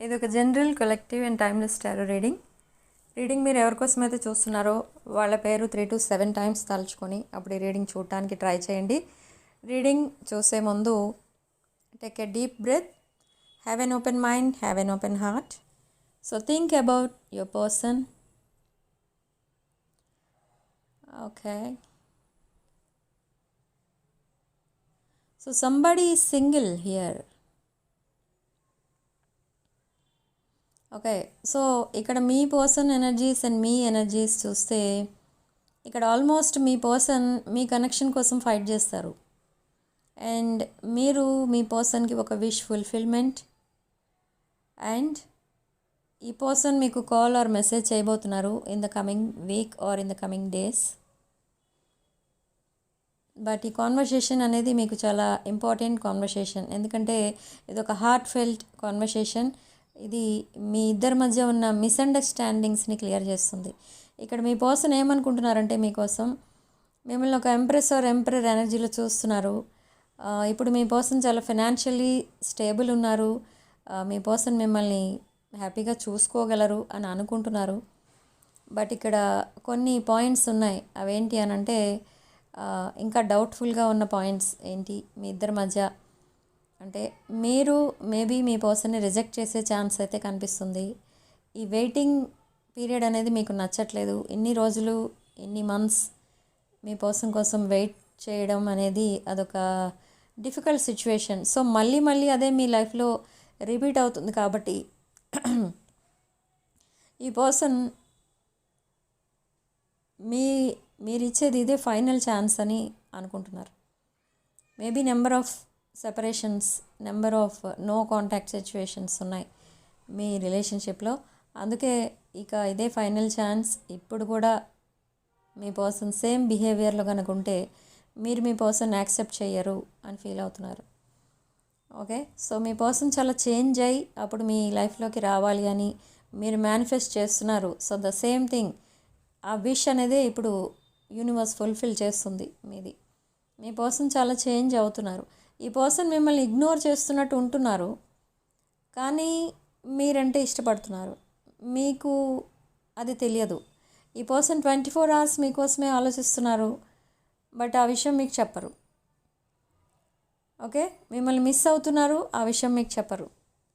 ఇది ఒక general collective and timeless tarot reading మీరు ఎవరి కోసం అయితే చూస్తున్నారో వాళ్ళ పేరు 3 to 7 టైమ్స్ తలుచుకొని అప్పుడు ఈ రీడింగ్ చూడటానికి ట్రై చేయండి. రీడింగ్ చూసే ముందు take a deep breath, have an open mind, have an open heart. So think about your person. Okay, so somebody is single here. Okay, so ఇక్కడ మీ పర్సన్ ఎనర్జీస్ అండ్ మీ energies చూస్తే ఇక్కడ almost మీ person మీ connection కోసం fight చేస్తారు and మీరు మీ పర్సన్కి ఒక విష్ ఫుల్ఫిల్మెంట్ అండ్ ఈ పర్సన్ మీకు కాల్ ఆర్ మెసేజ్ చేయబోతున్నారు in the coming week or in the coming days. But ఈ కాన్వర్సేషన్ అనేది మీకు చాలా ఇంపార్టెంట్ కాన్వర్సేషన్, ఎందుకంటే ఇది ఒక హార్ట్ ఫెల్ట్ కాన్వర్సేషన్. ఇది మీ ఇద్దరి మధ్య ఉన్న మిస్అండర్స్టాండింగ్స్ని క్లియర్ చేస్తుంది. ఇక్కడ మీ పర్సన్ ఏమనుకుంటున్నారంటే మీకోసం మిమ్మల్ని ఒక ఎంప్రెస్ ఆర్ ఎంపరర్ ఎనర్జీలో చూస్తున్నారు. ఇప్పుడు మీ పర్సన్ చాలా ఫైనాన్షియల్లీ స్టేబుల్ ఉన్నారు. మీ పర్సన్ మిమ్మల్ని హ్యాపీగా చూసుకోగలరు అని అనుకుంటున్నారు. బట్ ఇక్కడ కొన్ని పాయింట్స్ ఉన్నాయి. అవేంటి అని అంటే ఇంకా డౌట్ఫుల్గా ఉన్న పాయింట్స్ ఏంటి మీ ఇద్దరి మధ్య అంటే మీరు మేబీ మీ పర్సన్ని రిజెక్ట్ చేసే ఛాన్స్ అయితే కనిపిస్తుంది. ఈ వెయిటింగ్ పీరియడ్ అనేది మీకు నచ్చట్లేదు. ఇన్ని రోజులు ఇన్ని మంత్స్ మీ పర్సన్ కోసం వెయిట్ చేయడం అనేది అదొక డిఫికల్ట్ సిచ్యువేషన్. సో మళ్ళీ అదే మీ లైఫ్లో రిపీట్ అవుతుంది కాబట్టి ఈ పర్సన్ మీరు ఇచ్చేది ఇదే ఫైనల్ ఛాన్స్ అని అనుకుంటున్నారు. Maybe number of separations, number of no contact situations ఉన్నాయి మీ రిలేషన్షిప్లో. అందుకే ఇక ఇదే ఫైనల్ ఛాన్స్. ఇప్పుడు కూడా మీ పర్సన్ సేమ్ బిహేవియర్లో కనుక ఉంటే మీరు మీ పర్సన్ యాక్సెప్ట్ చేయరు అని ఫీల్ అవుతున్నారు. ఓకే, సో మీ పర్సన్ చాలా చేంజ్ అయ్యి అప్పుడు మీ లైఫ్లోకి రావాలి అని మీరు మేనిఫెస్ట్ చేస్తున్నారు. సో ద సేమ్ థింగ్, ఆ విష్ అనేది ఇప్పుడు యూనివర్స్ ఫుల్ఫిల్ చేస్తుంది మీది. మీ పర్సన్ చాలా చేంజ్ అవుతున్నారు. ఈ పర్సన్ మిమ్మల్ని ఇగ్నోర్ చేస్తున్నట్టు ఉంటున్నారు, కానీ మీరంటే ఇష్టపడుతున్నారు. మీకు అది తెలియదు. ఈ పర్సన్ 24 hours మీకోసమే ఆలోచిస్తున్నారు, బట్ ఆ విషయం మీకు చెప్పరు. ఓకే, మిమ్మల్ని మిస్ అవుతున్నారు, ఆ విషయం మీకు చెప్పరు.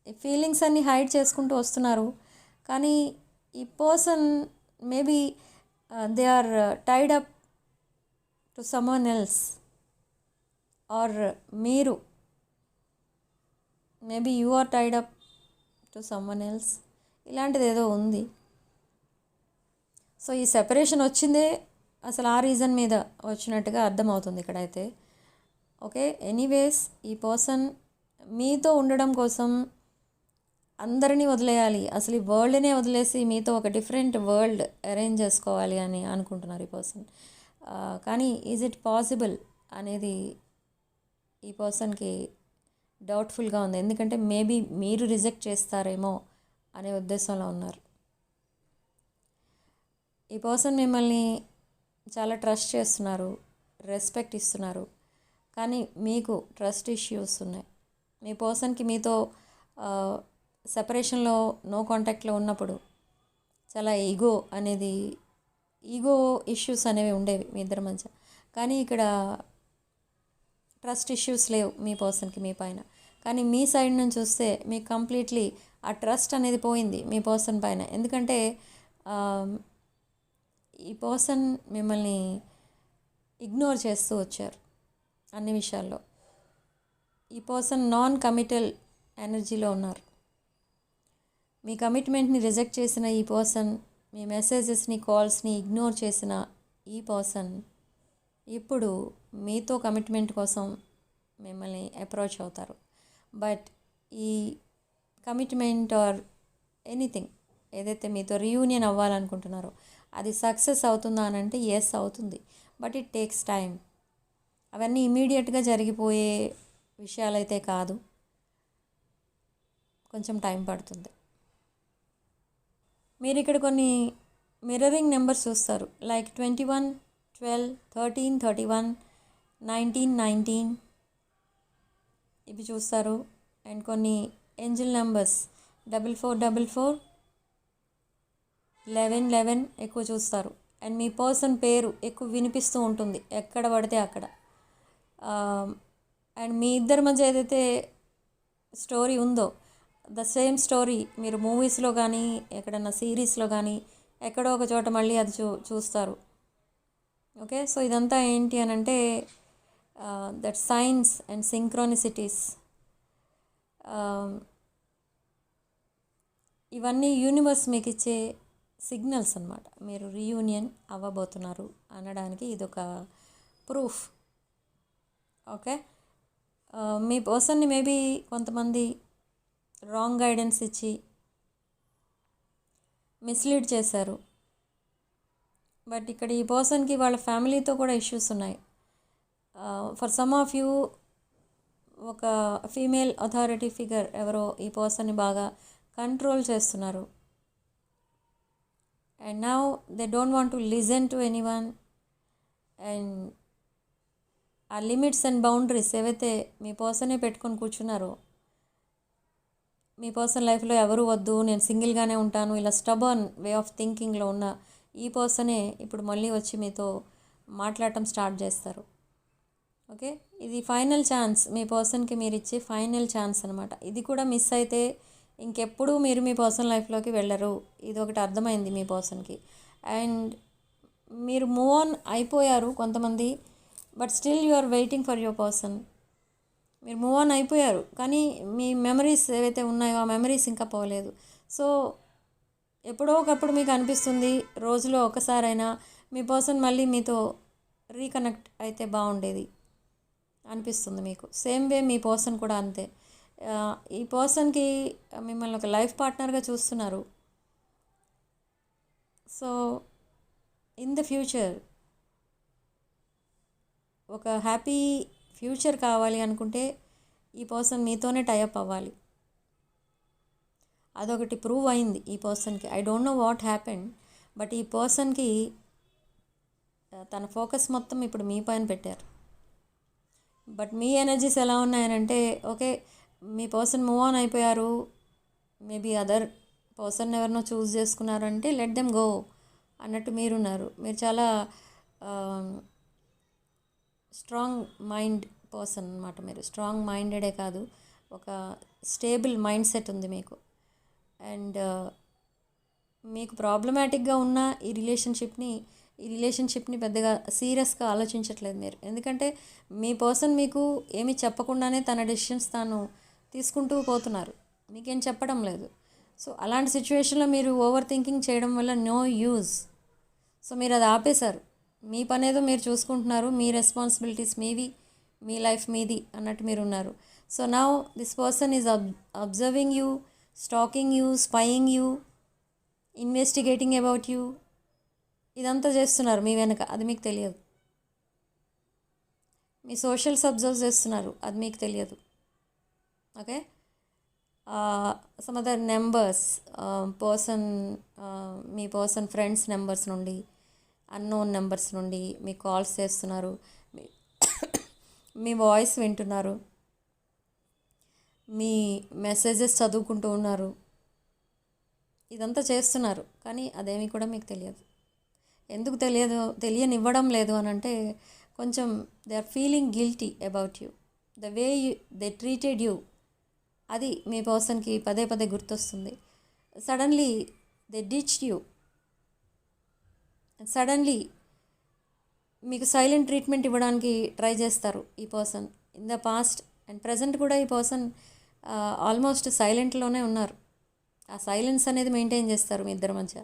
ఈ ఫీలింగ్స్ అన్నీ హైడ్ చేసుకుంటూ వస్తున్నారు, కానీ ఈ person maybe they are tied up to someone else or మీరు maybe you are tied up to someone else. ఇలాంటిది ఏదో ఉంది. సో ఈ సెపరేషన్ వచ్చిందే అసలు ఆ రీజన్ మీద వచ్చినట్టుగా అర్థమవుతుంది ఇక్కడైతే. ఓకే, ఎనీవేస్ ఈ పర్సన్ మీతో ఉండడం కోసం అందరినీ వదిలేయాలి, అసలు ఈ వరల్డ్నే వదిలేసి మీతో ఒక డిఫరెంట్ వరల్డ్ అరేంజ్ చేసుకోవాలి అని అనుకుంటున్నారు ఈ పర్సన్. కానీ ఈజ్ ఇట్ పాసిబుల్ అనేది ఈ పర్సన్కి డౌట్ఫుల్గా ఉంది, ఎందుకంటే మేబీ మీరు రిజెక్ట్ చేస్తారేమో అనే ఉద్దేశంలో ఉన్నారు. ఈ పర్సన్ మిమ్మల్ని చాలా ట్రస్ట్ చేస్తున్నారు, రెస్పెక్ట్ ఇస్తున్నారు, కానీ మీకు ట్రస్ట్ ఇష్యూస్ ఉన్నాయి. మీ పర్సన్కి మీతో సెపరేషన్లో నో కాంటాక్ట్లో ఉన్నప్పుడు చాలా ఈగో ఇష్యూస్ అనేవి ఉండేవి మీ ఇద్దరి మధ్య. కానీ ఇక్కడ ట్రస్ట్ ఇష్యూస్ లేవు మీ పర్సన్కి మీ పైన. కానీ మీ సైడ్ నుంచి చూస్తే మీకు కంప్లీట్లీ ఆ ట్రస్ట్ అనేది పోయింది మీ పర్సన్ పైన, ఎందుకంటే ఈ పర్సన్ మిమ్మల్ని ఇగ్నోర్ చేస్తూ వచ్చారు అన్ని విషయాల్లో. ఈ పర్సన్ నాన్ కమిటల్ ఎనర్జీలో ఉన్నారు. మీ కమిట్మెంట్ని రిజెక్ట్ చేసిన ఈ పర్సన్, మీ మెసేజెస్ని కాల్స్ని ఇగ్నోర్ చేసిన ఈ పర్సన్ ఇప్పుడు మీతో కమిట్మెంట్ కోసం మిమ్మల్ని అప్రోచ్ అవుతారు. బట్ ఈ కమిట్మెంట్ ఆర్ ఎనీథింగ్ ఏదైతే మీతో రీయూనియన్ అవ్వాలనుకుంటున్నారో అది సక్సెస్ అవుతుందా అని అంటే ఎస్ అవుతుంది, బట్ ఇట్ టేక్స్ టైం. అవన్నీ ఇమీడియట్గా జరిగిపోయే విషయాలైతే కాదు, కొంచెం టైం పడుతుంది. మీరు ఇక్కడ కొన్ని మిర్రరింగ్ నెంబర్స్ చూస్తారు, లైక్ 21, 12, 13, 31, 19, 19 ఇవి చూస్తారు. అండ్ కొన్ని ఏంజిల్ నెంబర్స్ 4444 1111 ఎక్కువ చూస్తారు. అండ్ మీ పర్సన్ పేరు ఎక్కువ వినిపిస్తూ ఉంటుంది ఎక్కడ పడితే అక్కడ. అండ్ మీ ఇద్దరి మధ్య ఏదైతే స్టోరీ ఉందో ద సేమ్ స్టోరీ మీరు మూవీస్లో కానీ ఎక్కడన్నా సిరీస్లో కానీ ఎక్కడో ఒక చోట మళ్ళీ అది చూస్తారు. ఓకే, సో ఇదంతా ఏంటి అని అంటే దట్ సైన్స్ అండ్ సింక్రోనిసిటీస్, ఇవన్నీ యూనివర్స్ మీకు ఇచ్చే సిగ్నల్స్ అన్నమాట. మీరు రీయూనియన్ అవ్వబోతున్నారు అనడానికి ఇదొక ప్రూఫ్. ఓకే, మీ పర్సన్ని మేబీ కొంతమంది రాంగ్ గైడెన్స్ ఇచ్చి మిస్లీడ్ చేశారు. బట్ ఇక్కడ ఈ పర్సన్కి వాళ్ళ ఫ్యామిలీతో కూడా ఇష్యూస్ ఉన్నాయి. ఫర్ సమ్ ఆఫ్ యూ ఒక ఫీమేల్ అథారిటీ ఫిగర్ ఎవరో ఈ పర్సన్ని బాగా కంట్రోల్ చేస్తున్నారు. And now they don't want to listen to anyone. And ఆ లిమిట్స్ అండ్ బౌండరీస్ ఏవైతే మీ పర్సనే పెట్టుకొని కూర్చున్నారో, మీ పర్సన్ లైఫ్లో ఎవరు వద్దు, నేను సింగిల్గానే ఉంటాను, ఇలా స్టబర్న్ వే ఆఫ్ థింకింగ్లో ఉన్న ఈ పర్సనే ఇప్పుడు మళ్ళీ వచ్చి మీతో మాట్లాడటం స్టార్ట్ చేస్తారు. ఓకే, ఇది ఫైనల్ ఛాన్స్, మీ పర్సన్కి మీరు ఇచ్చే ఫైనల్ ఛాన్స్ అనమాట. ఇది కూడా మిస్ అయితే ఇంకెప్పుడు మీరు మీ పర్సన్ లైఫ్లోకి వెళ్ళరు, ఇది ఒకటి అర్థమైంది మీ పర్సన్కి. అండ్ మీరు మూవ్ ఆన్ అయిపోయారు కొంతమంది, but still you are waiting for your person. మీరు మూవ్ ఆన్ అయిపోయారు కానీ మీ మెమరీస్ ఏవైతే ఉన్నాయో ఆ మెమరీస్ ఇంకా పోలేదు. సో ఎప్పుడో ఒకప్పుడు మీకు అనిపిస్తుంది, రోజులో ఒకసారైనా మీ పర్సన్ మళ్ళీ మీతో రీకనెక్ట్ అయితే బాగుండేది అనిపిస్తుంది మీకు. సేమ్ వే మీ పర్సన్ కూడా అంతే. ఈ పర్సన్కి మిమ్మల్ని ఒక లైఫ్ పార్ట్నర్గా చూస్తున్నారు. సో ఇన్ ద ఫ్యూచర్ ఒక హ్యాపీ ఫ్యూచర్ కావాలి అనుకుంటే ఈ పర్సన్ మీతోనే టైఅప్ అవ్వాలి. అదొకటి ప్రూవ్ అయింది ఈ పర్సన్కి. I don't know what happened, but ఈ పర్సన్కి తన ఫోకస్ మొత్తం ఇప్పుడు మీ పైన పెట్టారు. బట్ మీ ఎనర్జీస్ ఎలా ఉన్నాయనంటే, ఓకే మీ పర్సన్ మూవ్ ఆన్ అయిపోయారు, మేబీ అదర్ పర్సన్ ఎవరినో చూస్ చేసుకున్నారంటే లెట్ దెమ్ గో అన్నట్టు మీరున్నారు. మీరు చాలా స్ట్రాంగ్ మైండ్ పర్సన్ అనమాట. మీరు స్ట్రాంగ్ మైండెడే కాదు, ఒక స్టేబుల్ మైండ్ సెట్ ఉంది మీకు. అండ్ మీకు ప్రాబ్లమాటిక్గా ఉన్న ఈ రిలేషన్షిప్ని పెద్దగా సీరియస్గా ఆలోచించట్లేదు మీరు. ఎందుకంటే మీ పర్సన్ మీకు ఏమీ చెప్పకుండానే తన డెసిషన్స్ తాను తీసుకుంటూ పోతున్నారు, మీకేం చెప్పడం లేదు. సో అలాంటి సిచ్యువేషన్లో మీరు ఓవర్ థింకింగ్ చేయడం వల్ల నో యూజ్. సో మీరు అది ఆపేశారు, మీ పనేదో మీరు చూసుకుంటున్నారు, మీ రెస్పాన్సిబిలిటీస్ మీవి, మీ లైఫ్ మీది అన్నట్టు మీరు ఉన్నారు. So now this person is observing you, stalking you, spying you, investigating about you. ఇదంతా చేస్తున్నారు మీ వెనక, అది మీకు తెలియదు. మీ సోషల్స్ అబ్జర్వ్ చేస్తున్నారు, అది మీకు తెలియదు. ఓకే, సమ్ అదర్ నెంబర్స్ మీ పర్సన్ ఫ్రెండ్స్ నెంబర్స్ నుండి, అన్నోన్ నెంబర్స్ నుండి మీకు కాల్స్ చేస్తున్నారు, మీ వాయిస్ వింటున్నారు, మీ మెసేజెస్ చదువుకుంటూ ఉన్నారు. ఇదంతా చేస్తున్నారు కానీ అదేమీ కూడా మీకు తెలియదు. ఎందుకు తెలియనివ్వడం లేదు అని అంటే, కొంచెం they are feeling guilty about you, the way they treated you. అది మీ పర్సన్కి పదే పదే గుర్తొస్తుంది. Suddenly they ditched you, suddenly మీకు సైలెంట్ ట్రీట్మెంట్ ఇవ్వడానికి ట్రై చేస్తారు ఈ person. In the past and present కూడా ఈ పర్సన్ ఆల్మోస్ట్ సైలెంట్లోనే ఉన్నారు. ఆ సైలెన్స్ అనేది మెయింటైన్ చేస్తారు మీ ఇద్దరి మధ్య.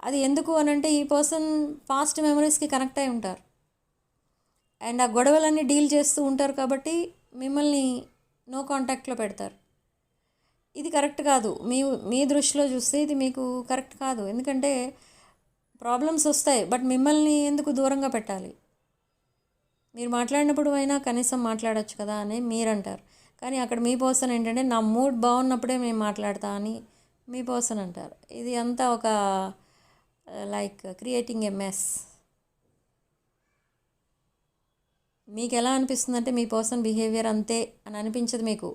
అది ఎందుకు అనంటే ఈ పర్సన్ పాస్ట్ మెమరీస్కి కనెక్ట్ అయి ఉంటారు అండ్ ఆ గొడవలన్నీ డీల్ చేస్తూ ఉంటారు కాబట్టి మిమ్మల్ని నో కాంటాక్ట్లో పెడతారు. ఇది కరెక్ట్ కాదు, మీ దృష్టిలో చూస్తే ఇది మీకు కరెక్ట్ కాదు. ఎందుకంటే ప్రాబ్లమ్స్ వస్తాయి, బట్ మిమ్మల్ని ఎందుకు దూరంగా పెట్టాలి? మీరు మాట్లాడినప్పుడు అయినా కనీసం మాట్లాడొచ్చు కదా అని మీరు అంటారు. కానీ అక్కడ మీ పర్సన్ ఏంటంటే నా మూడ్ బాగున్నప్పుడే మేము మాట్లాడతా అని మీ పర్సన్ అంటారు. ఇది అంతా ఒక లైక్ క్రియేటింగ్ ఏ మెస్. మీకు ఎలా అనిపిస్తుందంటే మీ పర్సన్ బిహేవియర్ అంతే అని అనిపించదు మీకు.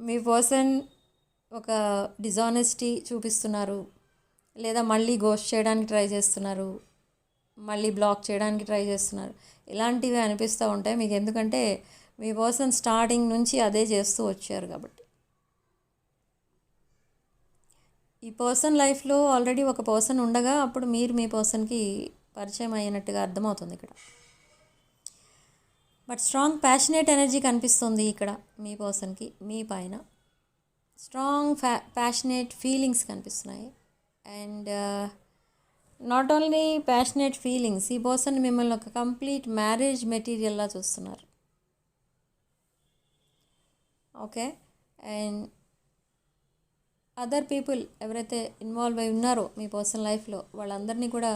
మీ పర్సన్ ఒక డిజానెస్టీ చూపిస్తున్నారు, లేదా మళ్ళీ గోస్ట్ చేయడానికి ట్రై చేస్తున్నారు, మళ్ళీ బ్లాక్ చేయడానికి ట్రై చేస్తున్నారు. ఇలాంటివి అనిపిస్తూ ఉంటాయి మీకు, ఎందుకంటే మీ పర్సన్ స్టార్టింగ్ నుంచి అదే చేస్తూ వచ్చారు కాబట్టి. ఈ పర్సన్ లైఫ్లో ఆల్రెడీ ఒక పర్సన్ ఉండగా అప్పుడు మీరు మీ పర్సన్కి పరిచయం అయినట్టుగా అర్థమవుతుంది ఇక్కడ. బట్ స్ట్రాంగ్ ప్యాషనేట్ ఎనర్జీ కనిపిస్తుంది ఇక్కడ మీ పర్సన్కి. మీ పైన స్ట్రాంగ్ ప్యాషనేట్ ఫీలింగ్స్ కనిపిస్తున్నాయి. And not only passionate feelings, ఈ పర్సన్ మిమ్మల్ని ఒక కంప్లీట్ మ్యారేజ్ మెటీరియల్లా చూస్తున్నారు. ఓకే. అండ్ అదర్ పీపుల్ ఎవరైతే ఇన్వాల్వ్ అయి ఉన్నారో మీ పర్సనల్ లైఫ్లో వాళ్ళందరినీ కూడా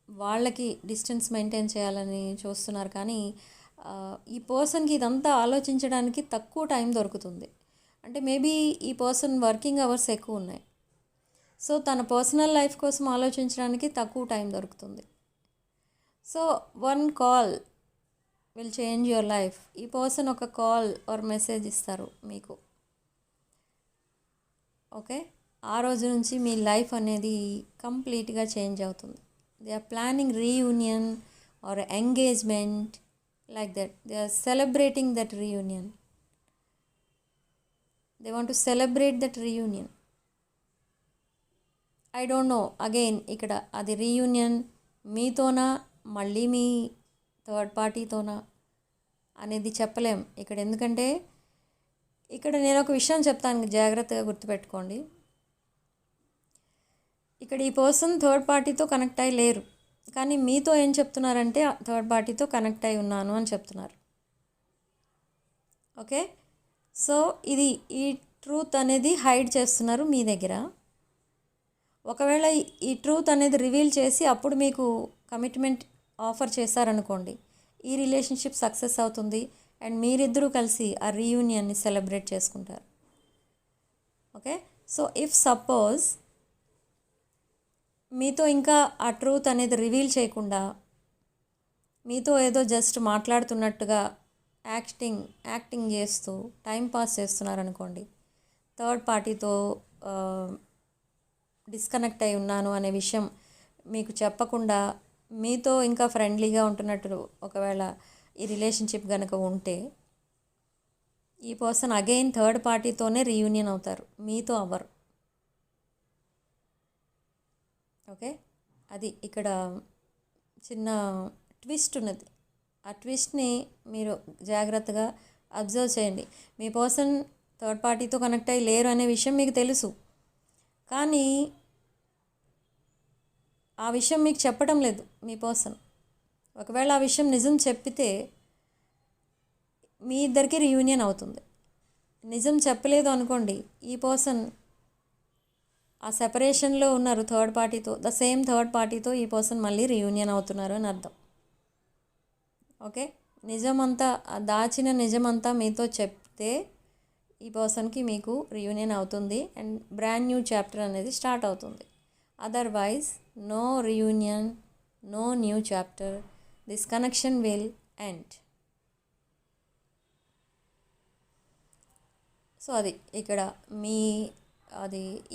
వాళ్ళకి డిస్టెన్స్ మెయింటైన్ చేయాలని చూస్తున్నారు. కానీ ఈ పర్సన్కి ఇదంతా ఆలోచించడానికి తక్కువ టైం దొరుకుతుంది. అంటే మేబీ ఈ పర్సన్ వర్కింగ్ అవర్స్ ఎక్కువ ఉన్నాయి, సో తన పర్సనల్ లైఫ్ కోసం ఆలోచించడానికి తక్కువ టైం దొరుకుతుంది. So one call will change your life. ఈ పర్సన్ ఒక కాల్ ఆర్ మెసేజ్ ఇస్తారు మీకు. ఓకే. ఆ రోజు నుంచి మీ లైఫ్ అనేది కంప్లీట్గా చేంజ్ అవుతుంది. They are planning reunion or engagement, like that. They are celebrating that reunion. They want to celebrate that reunion. I don't know again ఇక్కడ అది రీయూనియన్ మీతోనా మళ్ళీ మీ థర్డ్ పార్టీతోనా అనేది చెప్పలేం ఇక్కడ. ఎందుకంటే ఇక్కడ నేను ఒక విషయం చెప్తాను, జాగ్రత్తగా గుర్తుపెట్టుకోండి. ఇక్కడ ఈ పర్సన్ థర్డ్ పార్టీతో కనెక్ట్ అయ్యి లేరు, కానీ మీతో ఏం చెప్తున్నారంటే థర్డ్ పార్టీతో కనెక్ట్ అయి ఉన్నాను అని చెప్తున్నారు. ఓకే. సో ఇది ఈ ట్రూత్ అనేది హైడ్ చేస్తున్నారు మీ దగ్గర. ఒకవేళ ఈ ట్రూత్ అనేది రివీల్ చేసి అప్పుడు మీకు కమిట్మెంట్ ఆఫర్ చేశారనుకోండి, ఈ రిలేషన్షిప్ సక్సెస్ అవుతుంది అండ్ మీరిద్దరూ కలిసి ఆ రీయూనియన్ని సెలబ్రేట్ చేసుకుంటారు. ఓకే. సో ఇఫ్ సపోజ్ మీతో ఇంకా ఆ ట్రూత్ అనేది రివీల్ చేయకుండా మీతో ఏదో జస్ట్ మాట్లాడుతున్నట్టుగా యాక్టింగ్ చేస్తూ టైం పాస్ చేస్తున్నారనుకోండి, థర్డ్ పార్టీతో డిస్కనెక్ట్ అయి ఉన్నాను అనే విషయం మీకు చెప్పకుండా మీతో ఇంకా ఫ్రెండ్లీగా ఉంటున్నట్టు ఒకవేళ ఈ రిలేషన్షిప్ కనుక ఉంటే, ఈ పర్సన్ అగైన్ థర్డ్ పార్టీతోనే రీయూనియన్ అవుతారు, మీతో అవ్వరు. ఓకే. అది ఇక్కడ చిన్న ట్విస్ట్ ఉన్నది. ఆ ట్విస్ట్ని మీరు జాగ్రత్తగా అబ్జర్వ్ చేయండి. మీ పర్సన్ థర్డ్ పార్టీతో కనెక్ట్ అయ్యి లేరు అనే విషయం మీకు తెలుసు, కానీ ఆ విషయం మీకు చెప్పడం లేదు మీ పర్సన్. ఒకవేళ ఆ విషయం నిజం చెప్పితే మీ ఇద్దరికి రీయూనియన్ అవుతుంది. నిజం చెప్పలేదు అనుకోండి, ఈ పర్సన్ ఆ సెపరేషన్లో ఉన్నారు థర్డ్ పార్టీతో, ద సేమ్ థర్డ్ పార్టీతో ఈ పర్సన్ మళ్ళీ రీయూనియన్ అవుతున్నారు అని అర్థం. ఓకే. నిజమంతా దాచిన నిజమంతా మీతో చెప్తే ఈ పర్సన్కి మీకు రీయూనియన్ అవుతుంది అండ్ బ్రాండ్ న్యూ చాప్టర్ అనేది స్టార్ట్ అవుతుంది. Otherwise no reunion, no new chapter, this connection will end. So అది ఇక్కడ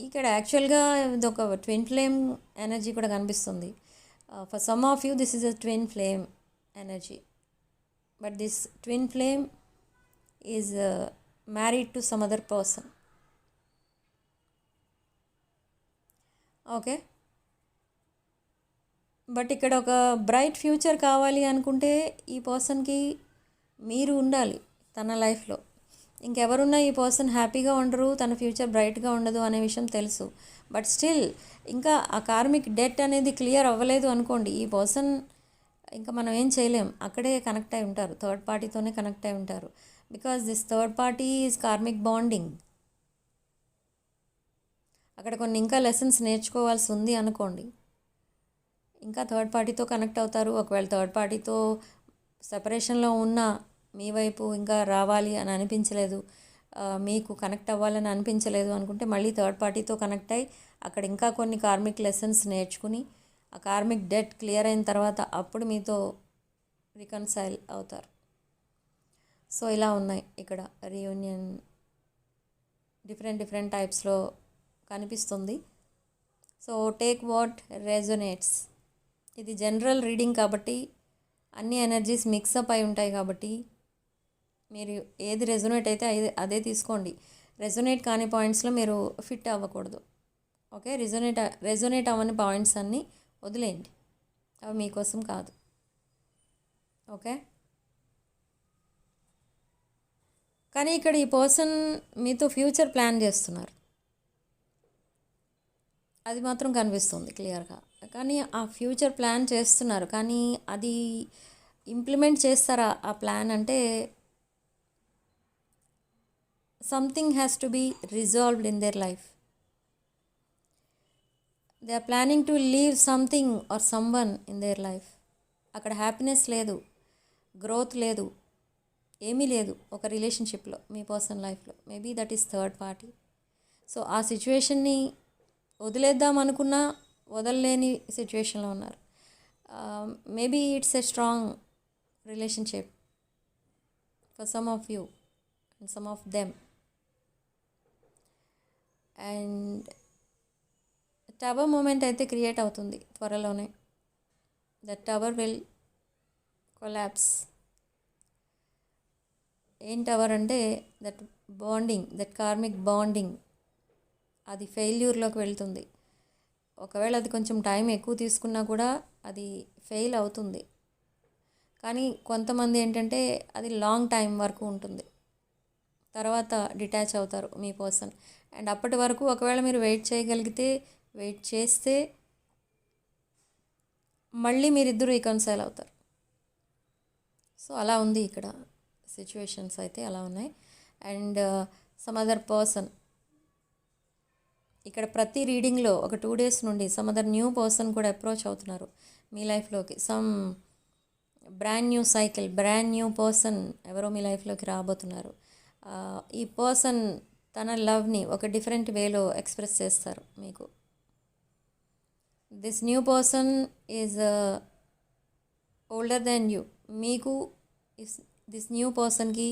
ఇక్కడ యాక్చువల్గా ఇది ఒక ట్విన్ ఫ్లేమ్ ఎనర్జీ కూడా కనిపిస్తుంది. For some of you this is a twin flame energy, but this twin flame is married to some other person. Okay. But ఇక్కడ ఒక బ్రైట్ ఫ్యూచర్ కావాలి అనుకుంటే ఈ పర్సన్కి మీరు ఉండాలి తన లైఫ్లో. ఇంకెవరున్నా ఈ పర్సన్ హ్యాపీగా ఉండరు, తన ఫ్యూచర్ బ్రైట్గా ఉండదు అనే విషయం తెలుసు. బట్ స్టిల్ ఇంకా ఆ కార్మిక్ డెట్ అనేది క్లియర్ అవ్వలేదు అనుకోండి, ఈ పర్సన్ ఇంకా మనం ఏం చేయలేం, అక్కడే కనెక్ట్ అయి ఉంటారు, థర్డ్ పార్టీతోనే కనెక్ట్ అయి ఉంటారు. Because this third party is karmic bonding. అక్కడ కొన్ని ఇంకా లెసన్స్ నేర్చుకోవాల్సి ఉంది అనుకోండి, ఇంకా థర్డ్ పార్టీతో కనెక్ట్ అవుతారు. ఒకవేళ థర్డ్ పార్టీతో సెపరేషన్లో ఉన్న మీ వైపు ఇంకా రావాలి అని అనిపించలేదు, మీకు కనెక్ట్ అవ్వాలని అనిపించలేదు అనుకుంటే మళ్ళీ థర్డ్ పార్టీతో కనెక్ట్ అయ్యి అక్కడ ఇంకా కొన్ని కార్మిక్ లెసన్స్ నేర్చుకుని ఆ కార్మిక్ డెట్ క్లియర్ అయిన తర్వాత అప్పుడు మీతో రికన్సైల్ అవుతారు. సో ఇలా ఉన్నాయి ఇక్కడ రీయూనియన్ డిఫరెంట్ టైప్స్లో కనిపిస్తుంది. So take what resonates. ఇది జనరల్ రీడింగ్ కాబట్టి అన్ని ఎనర్జీస్ మిక్సప్ అయి ఉంటాయి కాబట్టి మీరు ఏది రెజొనేట్ అయితే అదే తీసుకోండి. రెజొనేట్ కాని పాయింట్స్లో మీరు ఫిట్ అవ్వకూడదు. ఓకే, రెజొనేట్ అవ్వని పాయింట్స్ అన్నీ వదిలేయండి, అవి మీకోసం కాదు. ఓకే, కానీ ఇక్కడ ఈ పర్సన్ మీతో ఫ్యూచర్ ప్లాన్ చేస్తున్నారు, అది మాత్రం కనిపిస్తుంది క్లియర్గా. కానీ ఆ ఫ్యూచర్ ప్లాన్ చేస్తున్నారు, కానీ అది ఇంప్లిమెంట్ చేస్తారా ఆ ప్లాన్ అంటే something has to be resolved in their life. They are planning to leave something or someone in their life. అక్కడ హ్యాపీనెస్ లేదు, గ్రోత్ లేదు, ఏమీ లేదు ఒక రిలేషన్షిప్లో, మీ పర్సనల్ లైఫ్లో. Maybe that is third party. So ఆ సిచ్యువేషన్ని వదిలేద్దాం అనుకున్నా వదలలేని సిచ్యువేషన్లో ఉన్నారు. Maybe it's a strong relationship for some of you and some of them. And tower moment అయితే క్రియేట్ అవుతుంది త్వరలోనే. That tower will collapse. ఏం టవర్ అంటే that bonding, that karmic bonding, అది ఫెయిల్యూర్లోకి వెళ్తుంది. ఒకవేళ అది కొంచెం టైం ఎక్కువ తీసుకున్నా కూడా అది ఫెయిల్ అవుతుంది. కానీ కొంతమంది ఏంటంటే అది లాంగ్ టైం వరకు ఉంటుంది, తర్వాత డిటాచ్ అవుతారు మీ పర్సన్. అండ్ అప్పటి వరకు ఒకవేళ మీరు వెయిట్ చేయగలిగితే, వెయిట్ చేస్తే మళ్ళీ మీరిద్దరూ రికన్సైల్ అవుతారు. సో అలా ఉంది ఇక్కడ సిచ్యువేషన్స్ అయితే అలా ఉన్నాయి. అండ్ సమ్ అదర్ పర్సన్ ఇక్కడ ప్రతి రీడింగ్లో ఒక 2 days నుండి సమ్ అదర్ న్యూ పర్సన్ కూడా అప్రోచ్ అవుతున్నారు మీ లైఫ్లోకి. Some brand new cycle, brand new person ఎవరో మీ లైఫ్లోకి రాబోతున్నారు. ఈ పర్సన్ తన లవ్ని ఒక డిఫరెంట్ వేలో ఎక్స్ప్రెస్ చేస్తారు మీకు. This new person is older than you. మీకు దిస్ న్యూ పర్సన్కి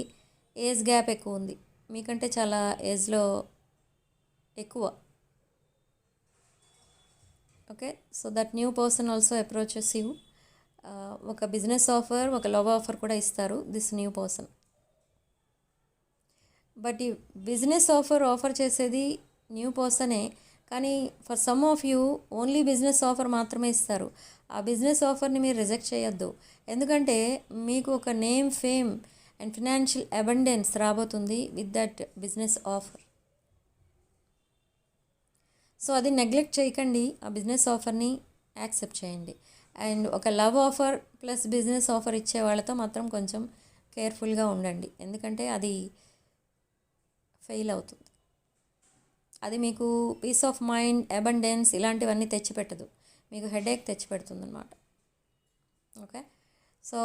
ఏజ్ గ్యాప్ ఎక్కువ ఉంది, మీకంటే చాలా ఏజ్లో ఎక్కువ. Okay, so that new person also approaches you. ఒక బిజినెస్ ఆఫర్, ఒక లవ్ ఆఫర్ కూడా ఇస్తారు దిస్ న్యూ పర్సన్. బట్ ఈ బిజినెస్ ఆఫర్ చేసేది న్యూ పర్సనే, కానీ for some of you only business offer మాత్రమే ఇస్తారు. ఆ బిజినెస్ ఆఫర్ని మీరు రిజెక్ట్ చేయొద్దు, ఎందుకంటే మీకు ఒక name, fame and financial abundance రాబోతుంది with that business offer. So అది నెగ్లెక్ట్ చేయకండి, ఆ బిజినెస్ ఆఫర్ని యాక్సెప్ట్ చేయండి. అండ్ ఒక love offer plus business offer ఇచ్చే వాళ్ళతో మాత్రం కొంచెం కేర్ఫుల్గా ఉండండి, ఎందుకంటే అది ఫెయిల్ అవుతుంది. అది మీకు పీస్ ఆఫ్ మైండ్, అబండెన్స్ ఇలాంటివన్నీ తెచ్చిపెట్టదు, మీకు హెడేక్ తెచ్చిపెడుతుంది అనమాట. Okay, so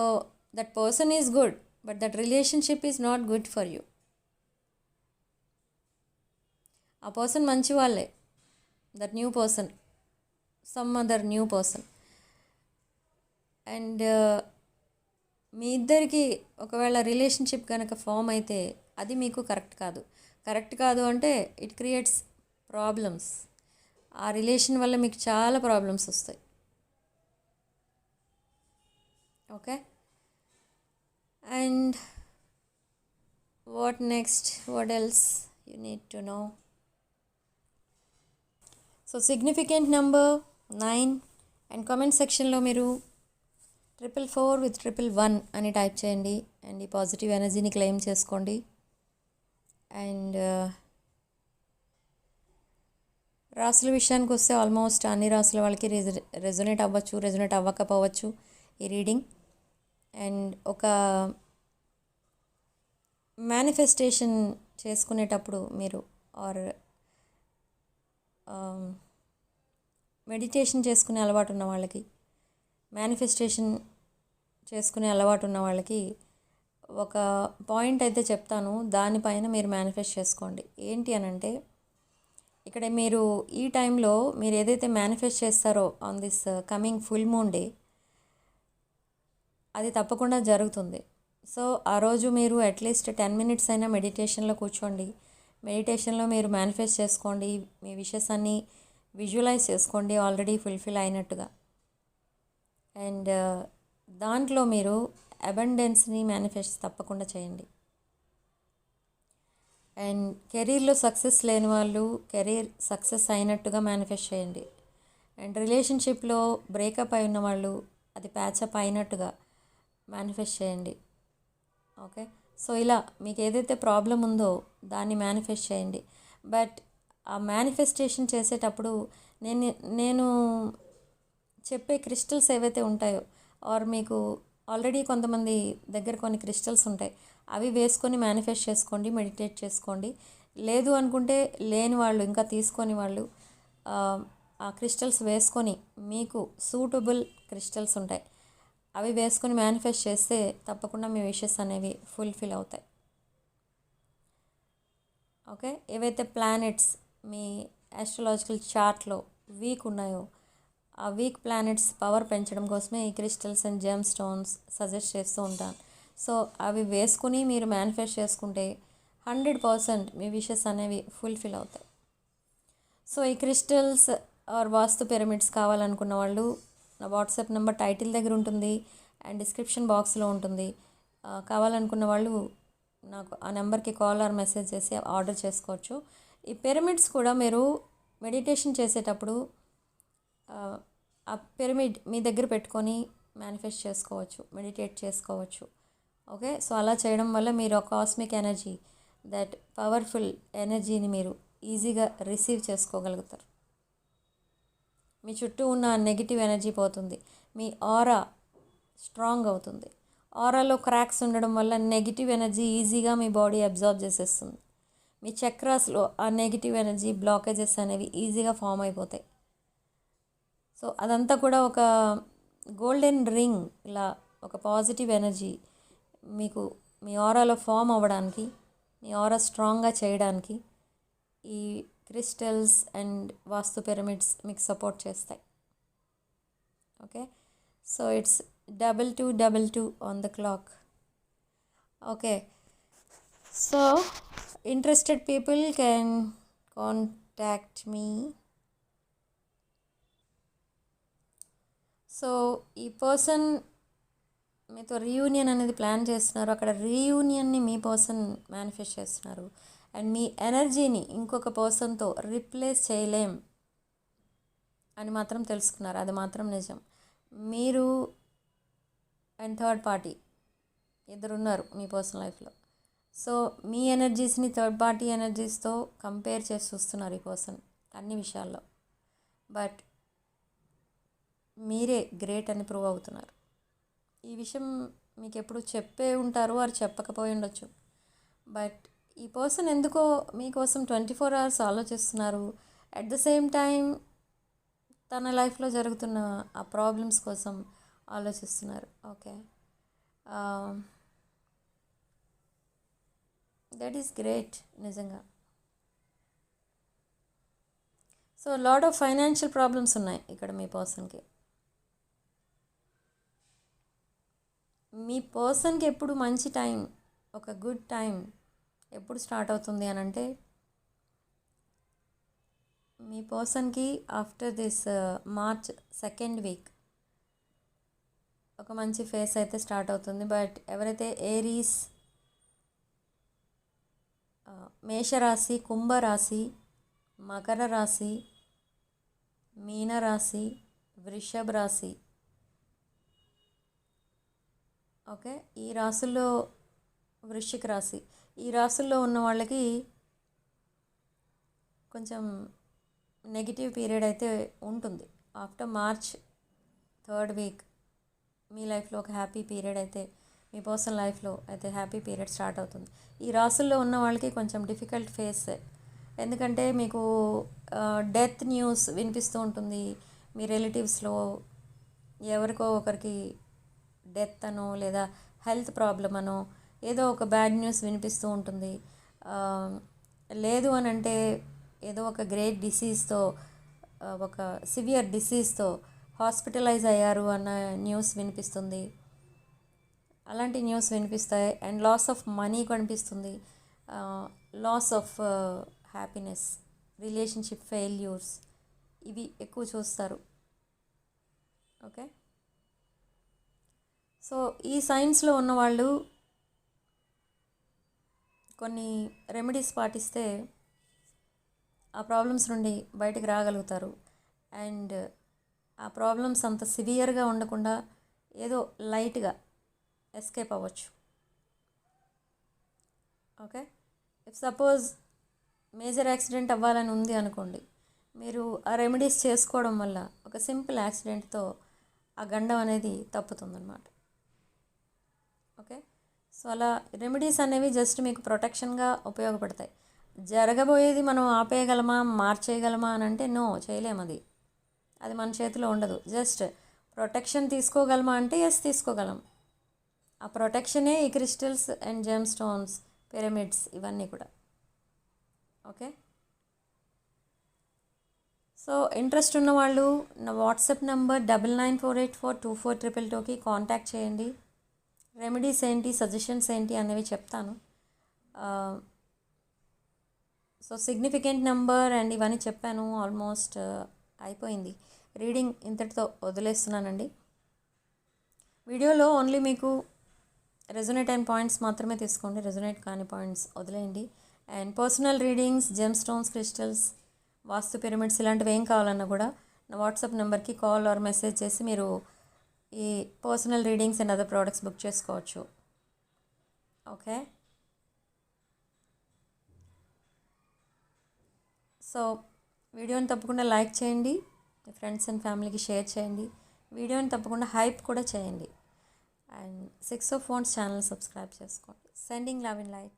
that person is good but that relationship is not good for you. ఆ పర్సన్ మంచి వాళ్ళే, that new person, some other new person. And మీ ఇద్దరికి ఒకవేళ రిలేషన్షిప్ కనుక ఫామ్ అయితే అది మీకు కరెక్ట్ కాదు. కరెక్ట్ కాదు అంటే ఇట్ క్రియేట్స్ ప్రాబ్లమ్స్. ఆ రిలేషన్ వల్ల మీకు చాలా ప్రాబ్లమ్స్ వస్తాయి. Okay, and what next, what else you need to know. So significant number 9 and comment సెక్షన్లో మీరు 444 with 111 అని టైప్ చేయండి అండ్ ఈ పాజిటివ్ ఎనర్జీని క్లెయిమ్ చేసుకోండి. అండ్ రాసుల విషయానికి వస్తే ఆల్మోస్ట్ అన్ని రాసుల వాళ్ళకి రెజొనేట్ అవ్వచ్చు, రెజొనేట్ అవ్వకపోవచ్చు ఈ రీడింగ్. అండ్ ఒక మేనిఫెస్టేషన్ చేసుకునేటప్పుడు మీరు ఆర్ మెడిటేషన్ చేసుకునే అలవాటు ఉన్న వాళ్ళకి, మేనిఫెస్టేషన్ చేసుకునే అలవాటు ఉన్న వాళ్ళకి ఒక పాయింట్ అయితే చెప్తాను, దానిపైన మీరు మేనిఫెస్ట్ చేసుకోండి. ఏంటి అని అంటే, ఇక్కడ మీరు ఈ టైంలో మీరు ఏదైతే మేనిఫెస్ట్ చేస్తారో on this coming full moon day, అది తప్పకుండా జరుగుతుంది. సో ఆ రోజు మీరు అట్లీస్ట్ 10 మినిట్స్ అయినా మెడిటేషన్లో కూర్చోండి. మెడిటేషన్లో మీరు మేనిఫెస్ట్ చేసుకోండి, మీ విషెస్ అన్నీ విజువలైజ్ చేసుకోండి ఆల్రెడీ ఫుల్ఫిల్ అయినట్టుగా. అండ్ దాంట్లో మీరు అబండెన్స్ని మేనిఫెస్ట్ తప్పకుండా చేయండి. అండ్ కెరీర్లో సక్సెస్ లేని వాళ్ళు కెరీర్ సక్సెస్ అయినట్టుగా మేనిఫెస్ట్ చేయండి. అండ్ రిలేషన్షిప్లో బ్రేకప్ అయి ఉన్న వాళ్ళు అది ప్యాచప్ అయినట్టుగా మేనిఫెస్ట్ చేయండి. ఓకే, సో ఇలా మీకు ఏదైతే ప్రాబ్లం ఉందో దాన్ని మేనిఫెస్ట్ చేయండి. బట్ ఆ మేనిఫెస్టేషన్ చేసేటప్పుడు నేను నేను చెప్పే క్రిస్టల్స్ ఏవైతే ఉంటాయో ఆర్ మీకు ఆల్రెడీ కొంతమంది దగ్గర కొన్ని క్రిస్టల్స్ ఉంటాయి, అవి వేసుకొని మేనిఫెస్ట్ చేసుకోండి, మెడిటేట్ చేసుకోండి. లేదు అనుకుంటే లేని వాళ్ళు ఇంకా తీసుకొని వాళ్ళు ఆ క్రిస్టల్స్ వేసుకొని మీకు సూటబుల్ క్రిస్టల్స్ ఉంటాయి, అవి వేసుకొని మేనిఫెస్ట్ చేస్తే తప్పకుండా మీ విషెస్ అనేవి ఫుల్ఫిల్ అవుతాయి. ఓకే, ఏవైతే ప్లానెట్స్ మీ ఆస్ట్రాలజికల్ చార్ట్లో వీక్ ఉన్నాయో ఆ వీక్ ప్లానెట్స్ పవర్ పెంచడం కోసమే ఈ crystals and gem stones suggest చేస్తూ ఉంటాను. సో అవి వేసుకుని మీరు మేనిఫెస్ట్ చేసుకుంటే 100% మీ విషెస్ అనేవి ఫుల్ఫిల్ అవుతాయి. సో ఈ క్రిస్టల్స్ ఆర్ వాస్తు పిరమిడ్స్ కావాలనుకున్న వాళ్ళు నా వాట్సాప్ నెంబర్ టైటిల్ దగ్గర ఉంటుంది అండ్ డిస్క్రిప్షన్ బాక్స్లో ఉంటుంది. కావాలనుకున్న వాళ్ళు నాకు ఆ నెంబర్కి కాల్ ఆర్ మెసేజ్ చేసి ఆర్డర్ చేసుకోవచ్చు. ఈ పిరమిడ్స్ కూడా మీరు మెడిటేషన్ చేసేటప్పుడు ఆ పిరమిడ్ మీ దగ్గర పెట్టుకొని మేనిఫెస్ట్ చేసుకోవచ్చు, మెడిటేట్ చేసుకోవచ్చు. ఓకే, సో అలా చేయడం వల్ల మీరు ఆ కాస్మిక్ ఎనర్జీ, దట్ పవర్ఫుల్ ఎనర్జీని మీరు ఈజీగా రిసీవ్ చేసుకోగలుగుతారు. మీ చుట్టూ ఉన్న నెగిటివ్ ఎనర్జీ పోతుంది, మీ ఆరా స్ట్రాంగ్ అవుతుంది. ఆరాలో క్రాక్స్ ఉండడం వల్ల నెగిటివ్ ఎనర్జీ ఈజీగా మీ బాడీ అబ్జార్బ్ చేసేస్తుంది. మీ చక్రాస్లో ఆ నెగిటివ్ ఎనర్జీ బ్లాకేజెస్ అనేవి ఈజీగా ఫామ్ అయిపోతాయి. సో అదంతా కూడా ఒక గోల్డెన్ రింగ్, ఇలా ఒక పాజిటివ్ ఎనర్జీ మీకు మీ ఆరాలో ఫామ్ అవ్వడానికి, మీ ఆరా స్ట్రాంగ్గా చేయడానికి ఈ క్రిస్టల్స్ అండ్ వాస్తు పిరమిడ్స్ మీకు సపోర్ట్ చేస్తాయి. Okay, so it's 2222 on the clock. Okay, so interested people can contact me. So ఈ పర్సన్ మీతో రీయూనియన్ అనేది ప్లాన్ చేస్తున్నారు, అక్కడ రీయూనియన్ని మీ పర్సన్ మేనిఫెస్ట్ చేస్తున్నారు. అండ్ మీ ఎనర్జీని ఇంకొక పర్సన్తో రీప్లేస్ చేయలేం అని మాత్రం తెలుసుకున్నారు, అది మాత్రం నిజం. మీరు అండ్ థర్డ్ పార్టీ ఇద్దరున్నారు మీ పర్సనల్ లైఫ్లో. సో మీ ఎనర్జీస్ని థర్డ్ పార్టీ ఎనర్జీస్తో కంపేర్ చేసి చూస్తున్నారు ఈ పర్సన్ అన్ని విషయాల్లో. బట్ మీరే గ్రేట్ అని ప్రూవ్ అవుతున్నారు. ఈ విషయం మీకు ఎప్పుడు చెప్పే ఉంటారు, వారు చెప్పకపోయి ఉండొచ్చు. బట్ ఈ పర్సన్ ఎందుకో మీకోసం 24 hours ఆలోచిస్తున్నారు. అట్ ద సేమ్ టైం తన లైఫ్లో జరుగుతున్న ఆ ప్రాబ్లమ్స్ కోసం ఆలోచిస్తున్నారు. ఓకే, దట్ ఈస్ గ్రేట్ నిజంగా. So lot of financial problems ఉన్నాయి ఇక్కడ మీ పర్సన్కి. మీ పర్సన్కి ఎప్పుడు మంచి టైం, ఒక గుడ్ టైం ఎప్పుడు స్టార్ట్ అవుతుంది అని అంటే మీ పర్సన్కి after this March 2nd week ఒక మంచి ఫేస్ అయితే స్టార్ట్ అవుతుంది. బట్ ఎవరైతే ఏరీస్, మేషరాశి, కుంభరాశి, మకర రాశి, మీనరాశి, వృషభ రాశి, ఓకే, ఈ రాశుల్లో వృశ్చిక రాశి, ఈ రాశుల్లో ఉన్న వాళ్ళకి కొంచెం నెగిటివ్ పీరియడ్ అయితే ఉంటుంది. ఆఫ్టర్ March 3rd week మీ లైఫ్లో ఒక హ్యాపీ పీరియడ్ అయితే, మీ పర్సనల్ లైఫ్లో అయితే హ్యాపీ పీరియడ్ స్టార్ట్ అవుతుంది. ఈ రాశుల్లో ఉన్న వాళ్ళకి కొంచెం డిఫికల్ట్ ఫేస్, ఎందుకంటే మీకు డెత్ న్యూస్ వినిపిస్తూ ఉంటుంది. మీ రిలేటివ్స్లో ఎవరికో ఒకరికి డెత్ అనో లేదా హెల్త్ ప్రాబ్లం అనో ఏదో ఒక బ్యాడ్ న్యూస్ వినిపిస్తూ ఉంటుంది. లేదు అని అంటే ఏదో ఒక గ్రేట్ డిసీజ్తో, ఒక సివియర్ డిసీజ్తో హాస్పిటలైజ్ అయ్యారు అన్న న్యూస్ వినిపిస్తుంది. అలాంటి న్యూస్ వినిపిస్తాయి. అండ్ లాస్ ఆఫ్ మనీ కనిపిస్తుంది, loss of happiness, relationship failures, ఇవి ఎక్కువ చూస్తారు. ఓకే, సో ఈ సైన్స్లో ఉన్నవాళ్ళు కొన్ని రెమెడీస్ పాటిస్తే ఆ ప్రాబ్లమ్స్ నుండి బయటకు రాగలుగుతారు. అండ్ ఆ ప్రాబ్లమ్స్ అంత సివియర్గా ఉండకుండా ఏదో లైట్గా ఎస్కేప్ అవ్వచ్చు. Okay, if suppose major accident అవ్వాలని ఉంది అనుకోండి, మీరు ఆ రెమెడీస్ చేసుకోవడం వల్ల ఒక సింపుల్ యాక్సిడెంట్తో ఆ గండం అనేది తప్పుతుందన్నమాట. ఓకే, సో అలా రెమెడీస్ అనేవి జస్ట్ మీకు ప్రొటెక్షన్గా ఉపయోగపడతాయి. జరగబోయేది మనం ఆపేయగలమా, మార్చేయగలమా అని అంటే నో, చేయలేము. అది మన చేతిలో ఉండదు. జస్ట్ ప్రొటెక్షన్ తీసుకోగలమా అంటే ఎస్, తీసుకోగలం. ఆ ప్రొటెక్షనే ఈ crystals and gem stones, pyramids, ఇవన్నీ కూడా. ఓకే, సో ఇంట్రెస్ట్ ఉన్నవాళ్ళు నా వాట్సాప్ నెంబర్ 9948424222కి కాంటాక్ట్ చేయండి. రెమెడీస్ ఏంటి, సజెషన్స్ ఏంటి అనేవి చెప్తాను. సో సిగ్నిఫికెంట్ నెంబర్ అండ్ ఇవన్నీ చెప్పాను. ఆల్మోస్ట్ అయిపోయింది రీడింగ్, ఇంతటితో వదిలేస్తున్నానండి. వీడియోలో ఓన్లీ మీకు రెజొనేట్ అయిన పాయింట్స్ మాత్రమే తీసుకోండి, రెజొనేట్ కాని పాయింట్స్ వదిలేయండి. And personal readings, gem stones, crystals, vastu, pyramids ఇలాంటివి ఏం కావాలన్నా కూడా నా వాట్సాప్ నెంబర్కి కాల్ ఆర్ మెసేజ్ చేసి మీరు ఈ personal readings and other products book చేసుకోవచ్చు. ఓకే, సో వీడియోని తప్పకుండా లైక్ చేయండి, మీ ఫ్రెండ్స్ అండ్ ఫ్యామిలీకి షేర్ చేయండి. వీడియోని తప్పకుండా హైప్ కూడా చేయండి. And 6 of Wands channel subscribe చేసుకోండి. Sending love and light.